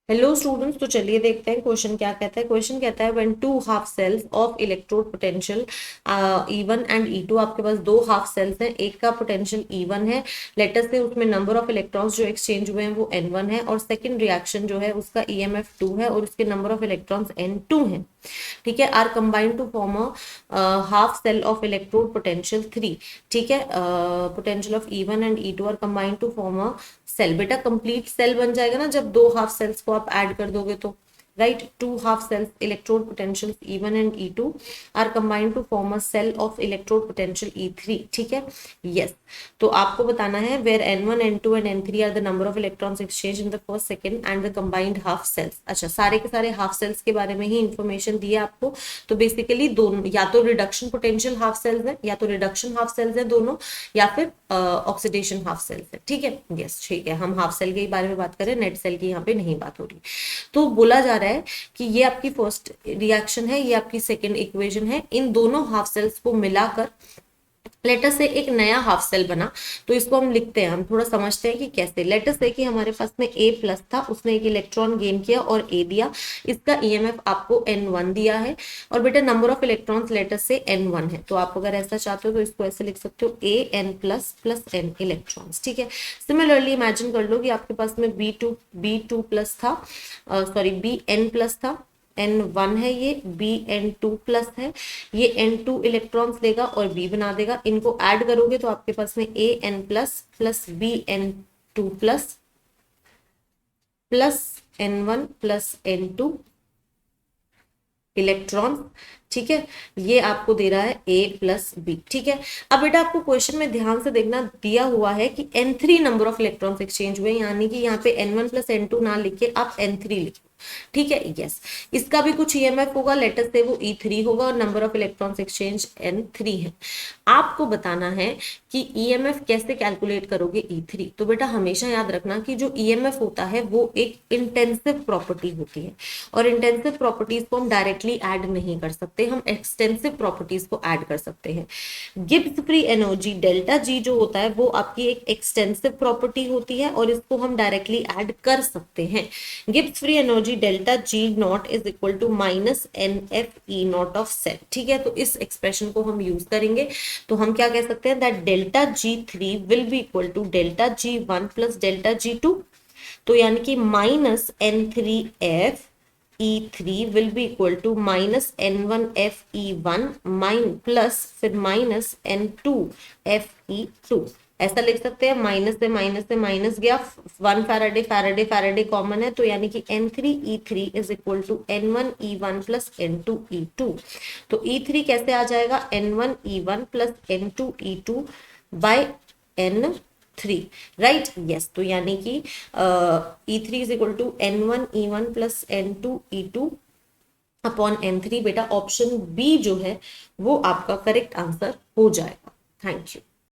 Hello students, तो चलिए देखते हैं क्वेश्चन क्या कहता है। क्वेश्चन कहता है when two half cells of electrode potential E1 and E2, आपके पास दो हाफ सेल्स हैं, एक का पोटेंशियल E1 है, लेटर से उसमें नंबर ऑफ इलेक्ट्रॉन्स जो एक्सचेंज हुए हैं वो N1 है, और सेकंड रिएक्शन जो है उसका EMF 2 है और उसके नंबर ऑफ इलेक्ट्रॉन्स N2 है। ठीक है, are combined to form a half cell of electrode potential 3। ठीक है, potential of E1 and E2 are combined to form a cell. बेटा कंप्लीट सेल बन जाएगा ना जब दो हाफ सेल्स को आप ऐड कर दोगे तो, right. Two half cells electrode potential E1 and E2 are combined to form a cell of electrode potential E3। ठीक है, यस। तो आपको बताना है where N1 N2 and N3 are the number of electrons exchange in the first second and the combined half cells. अच्छा, सारे के सारे हाफ सेल्स के बारे में ही इंफॉर्मेशन दी है आपको। तो बेसिकली दोनों या तो रिडक्शन पोटेंशियल हाफ सेल्स है, या तो रिडक्शन हाफ सेल्स है दोनों, या फिर ऑक्सीडेशन हाफ सेल्स है। ठीक है, यस ठीक है, हम हाफ सेल के बारे में बात करें, नेट सेल की यहाँ पे नहीं बात हो रही। तो बोला जा रहा है कि ये आपकी फर्स्ट रिएक्शन है, ये आपकी सेकेंड इक्वेशन है, इन दोनों हाफ सेल्स को मिलाकर लेटर से एक नया हाफ सेल बना। तो इसको हम लिखते हैं, हम थोड़ा समझते हैं कि कैसे। लेटर से कि हमारे पास में A प्लस था, उसने एक इलेक्ट्रॉन गेन किया और A दिया, इसका EMF आपको N1 दिया है, और बेटा नंबर ऑफ इलेक्ट्रॉन्स लेटर से N1 है। तो आप अगर ऐसा चाहते हो तो इसको ऐसे लिख सकते हो AN plus plus N electrons. ठीक है, सिमिलरली इमेजिन कर लो कि आपके पास में B2 प्लस था, सॉरी BN प्लस था, N1 है, ये BN2 प्लस है, ये N2 इलेक्ट्रॉन्स लेगा और B बना देगा। इनको ऐड करोगे तो आपके पास में AN plus plus BN2 plus plus N1 plus N2 electron. ठीक है, ये आपको दे रहा है A प्लस बी। ठीक है, अब बेटा आपको क्वेश्चन में ध्यान से देखना, दिया हुआ है कि N3 number of electrons exchange हुए, यानी कि यहाँ पे N1 प्लस N2 ना लिखे आप N3 लिखो। ठीक है, यस। इसका भी कुछ EMF होगा, लेटर से वो E3 होगा, और number of electrons exchange N3 है। आपको बताना है कि EMF कैसे कैलकुलेट करोगे E3। तो बेटा हमेशा याद रखना कि जो EMF होता है वो एक इंटेंसिव प्रॉपर्टी होती है, और इंटेंसिव प्रॉपर्टीज को हम डायरेक्टली ऐड नहीं कर सकते, हम एक्सटेंसिव प्रॉपर्टीज को ऐड कर सकते हैं। गिब्स फ्री एनर्जी डेल्टा जी जो होता है वो आपकी एक एक्सटेंसिव प्रॉपर्टी होती है, और इसको हम डायरेक्टली ऐड कर सकते हैं। Gibbs free energy delta G naught is equal to minus NFE naught of cell. ठीक है, तो इस एक्सप्रेशन को हम यूज करेंगे। तो हम क्या कह सकते हैं, that delta G3 will be equal to delta G1 plus delta G2। तो यानी कि minus N3F E3 will be equal to minus N1F E1 plus फिर माइनस N2F E2। ऐसा लिख सकते हैं, माइनस से माइनस गया, 1 फैराडे फैराडे फैराडे कॉमन है, तो यानी कि N3E3 is equal to N1E1 plus N2E2। तो E3 कैसे आ जाएगा, N1E1 plus N2E2 bye N3, right, yes. तो यानी कि E3 is equal to N1E1 plus N2E2 upon N3। बेटा ऑप्शन बी जो है वो आपका करेक्ट आंसर हो जाएगा। Thank you.